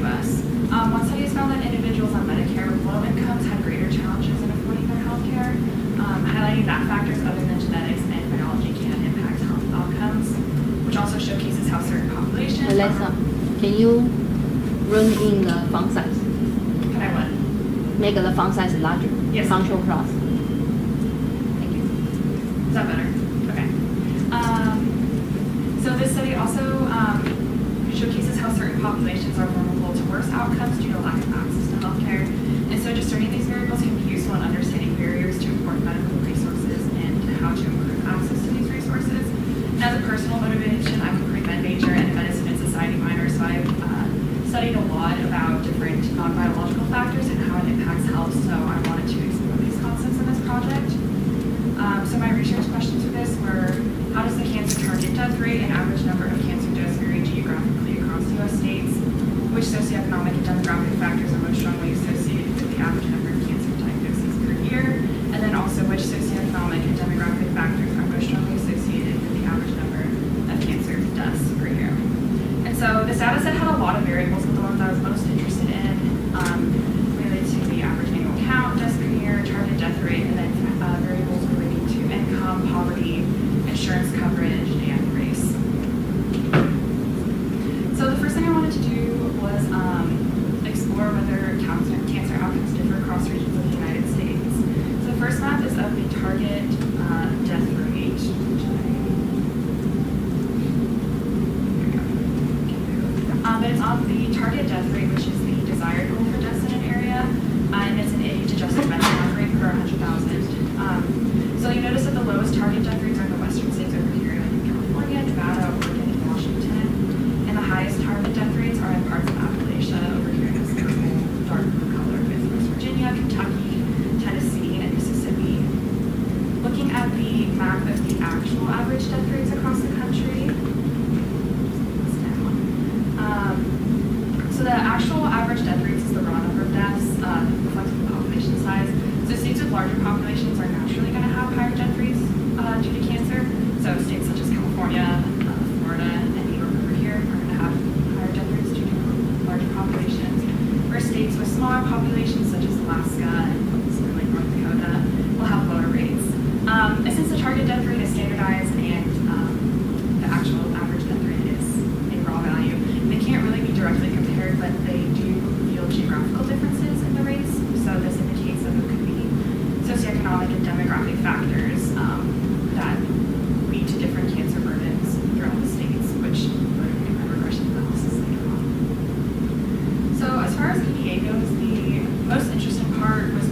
U.S. One study has found that individuals on Medicare with low incomes had greater challenges in affording their health care, highlighting that factors other than genetics and biology can impact health outcomes, which also showcases how certain populations... Alexa, can you run in the font size? Can I what? Make the font size larger. Yes. Control plus. Thank you. Is that better? Okay. So this study also showcases how certain populations are vulnerable to worse outcomes due to lack of access to healthcare. And so discerning these variables can be useful in understanding barriers to important medical resources and how to improve access to these resources. And as a personal motivation, I'm a pre-med major and a medicine and society minor, so I've studied a lot about different non-biological factors and how it impacts health, so I wanted to explore these concepts in this project. So my research questions for this were, how does the cancer target death rate and average number of cancer deaths vary geographically across U.S. states? Which socioeconomic and demographic factors are most strongly associated with the average number of cancer diagnoses per year? And then also, which socioeconomic and demographic factors are most strongly associated with the average number of cancer deaths per year? And so this data set had a lot of variables, but the ones I was most interested in related to the average annual count, deaths per year, target death rate, and then variables relating to income, poverty, insurance coverage, and race. So the first thing I wanted to do was explore whether cancer outcomes differ across regions of the United States. So the first map is of the target death rate. But it's on the target death rate, which is the desired goal for deaths in an area, and it's an age-adjusted benchmark rate per 100,000. So you notice that the lowest target death rates are in the western states over here, like in California, Nevada, Oregon, and Washington. And the highest target death rates are in parts of Appalachia over here in this purple, dark blue color, with West Virginia, Kentucky, Tennessee, and Mississippi. Looking at the map of the actual average death rates across the country, so the actual average death rates is the raw number of deaths, reflecting the population size. So states with larger populations are naturally going to have higher death rates due to cancer. So states such as California, Florida, and New York over here are going to have higher death rates due to larger populations. Where states with smaller populations such as Alaska and something like North Dakota will have lower rates. And since the target death rate is standardized and the actual average death rate is a raw value, they can't really be directly compared, but they do yield geographical differences in the rates. So this indicates that there could be socioeconomic and demographic factors that lead to different cancer burdens throughout the states, which would make my regression analysis later on. So as far as EDA goes, the most interesting part was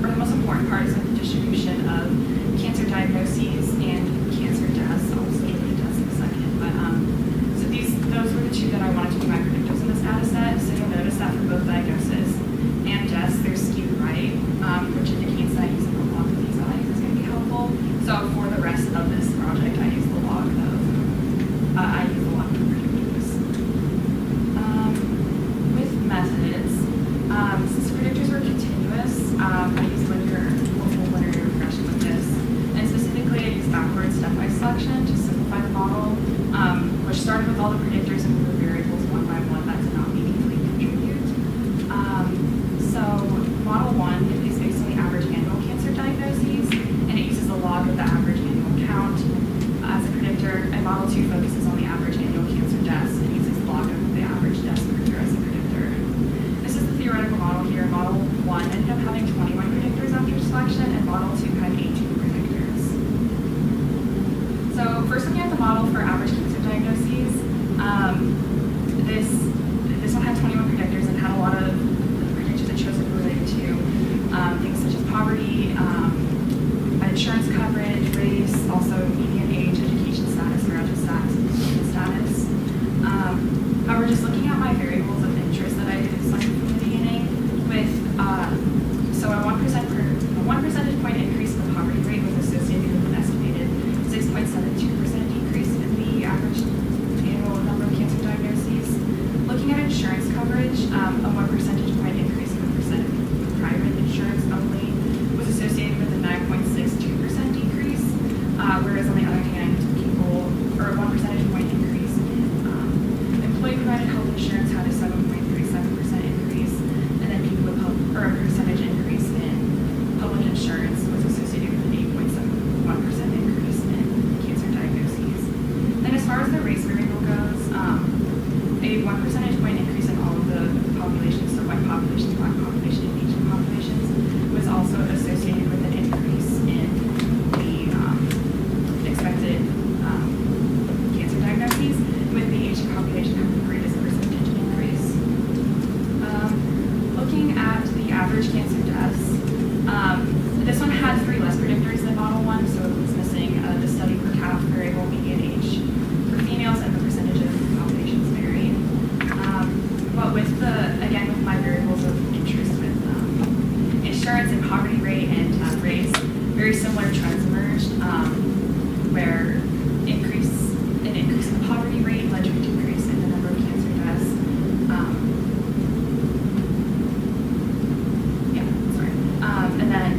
or the most important part is with the distribution of cancer diagnoses and cancer deaths. I'll switch over to deaths in a second, but so those were the two that I wanted to be my predictors in this data set. So you'll notice that for both diagnosis and deaths, they're skewed right, which indicates that using the log of these values is going to be helpful. So for the rest of this project, I use the log of predictors. With methods, since predictors were continuous, I used multiple linear regression with this. And specifically, I used backward stepwise selection to simplify the model, which started with all the predictors and removed variables one by one that did not meaningfully contribute. So model 1 is based on the average annual cancer diagnoses, and it uses the log of the average annual count as a predictor, and model 2 focuses on the average annual cancer deaths and uses the log of the average deaths per year as a predictor. This is the theoretical model here. Model 1 ended up having 21 predictors after selection, and model 2 had 18 predictors. So first looking at the model for average cancer diagnoses, this one had 21 predictors and had a lot of predictors that chose related to things such as poverty, insurance coverage, race, also median age, education status, marital status, and social status. However, just looking at my variables of interest that I did selected from the beginning, with so a 1 percentage point increase in the poverty rate was associated with an estimated 6.72% decrease in the average annual number of cancer diagnoses. Looking at insurance coverage, a 1 percentage point increase in the percent of private insurance only was associated with a 9.62% decrease, whereas on the other hand, a 1 percentage point increase in employee-provided health insurance had a 7.37% populations, Black population, and Asian populations, was also associated with an increase in the expected cancer diagnoses, with the Asian population having the greatest percentage increase. Looking at the average cancer deaths, this one had 3 less predictors than Model 1, so it was missing the study per cap variable, median age for females, and the percentage of populations varied. But with again, with my variables of interest with insurance and poverty rate and race, very similar trends emerged, where an increase in the poverty rate led to a decrease in the number of cancer deaths. And then,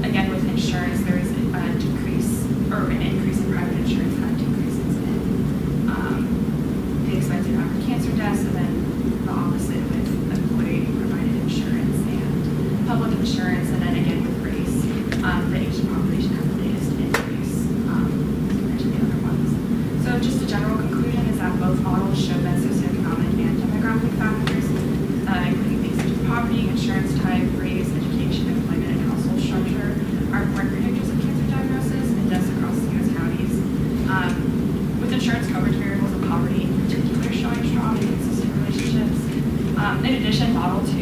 again, with insurance, there is a decrease, or an increase in private insurance had decreases in the expected average cancer deaths, and then the opposite with employee-provided insurance and public insurance, and then again with race, the Asian population had the latest increase compared to the other ones. So just a general conclusion is that both models show that socioeconomic and demographic factors, including things such as poverty, insurance type, race, education, employment, and household structure, are important predictors of cancer diagnosis and deaths across the U.S. counties. With insurance coverage variables of poverty in particular showing strong and consistent relationships. In addition, Model 2, the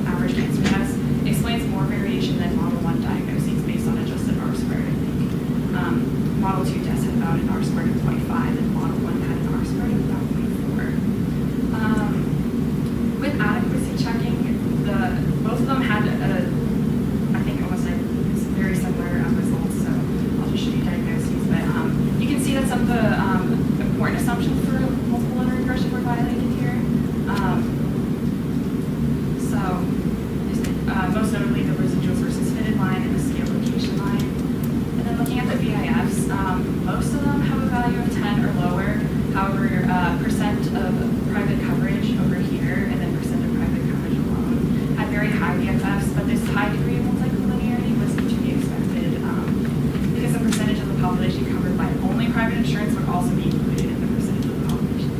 average cancer deaths, explains more variation than Model 1 diagnoses based on adjusted R-squared, I think. Model 2 deaths had about an R-squared of 0.5, and Model 1 had an R-squared of about 0.4. With adequacy checking, both of them had I think almost like very similar results, so I'll just show you diagnoses. But you can see that some of the important assumptions for multiple linear regression were violated here. Most notably the residuals versus fitted line and the scale location line. And then looking at the VIFs, most of them have a value of 10 or lower. However, percent of private coverage over here and then percent of private coverage alone had very high VFFs, but this high degree of multicollinearity was to be expected because the percentage of the population covered by only private insurance would also be included in the percentage of the population.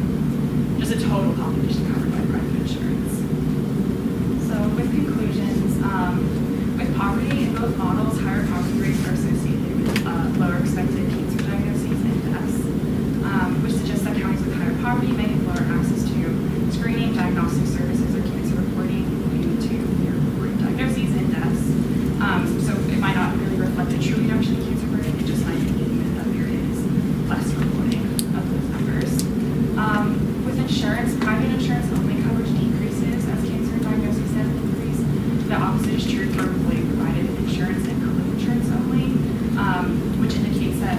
Just a total population covered by private insurance. So with conclusions, with poverty in both models, higher poverty rates are associated with lower expected cancer diagnoses and deaths, which suggests that counties with higher poverty may have lower access to screening, diagnostic services, or cancer reporting, leading to their reported diagnoses and deaths. So it might not really reflect a true reduction in cancer burden, it just might indicate that there is less reporting of those numbers. With insurance, private insurance only coverage decreases as cancer diagnoses have increased. The opposite is true for employee-provided insurance and public insurance only, which indicates that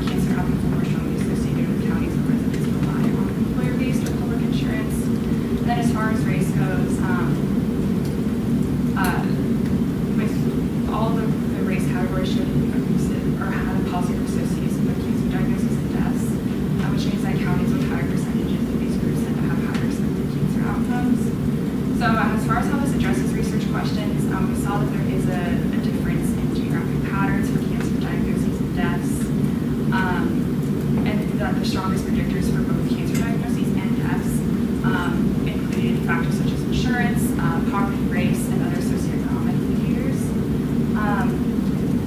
cancer outcomes are more strongly associated with counties where residents rely on employer-based or public insurance. And then as far as race goes, with all the race categories showed or had a positive association with cancer diagnosis and deaths, which means that counties with higher percentages of these groups tend to have higher expected cancer outcomes. So as far as how this addresses research questions, we saw that there is a difference in geographic patterns for cancer diagnoses and deaths, and that the strongest predictors for both cancer diagnoses and deaths included factors such as insurance, poverty, race, and other socioeconomic indicators.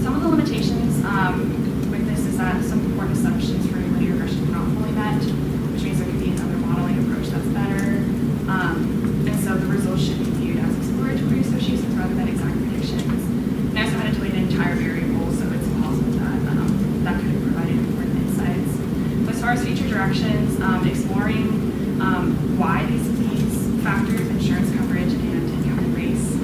Some of the limitations with this is that some important assumptions for linear regression are not fully met, which means there could be another modeling approach that's better. And so the results should be viewed as exploratory associations rather than exact predictions. And I also had to delete an entire variable, so it's possible that that could have provided important insights. So as far as future directions, exploring why these factors, insurance coverage and income and race,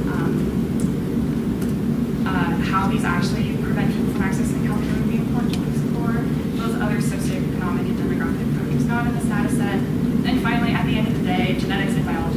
how these actually prevent people from accessing healthcare would be important to explore. Those other socioeconomic and demographic approaches not in this data set. And finally, at the end of the day, genetics and biology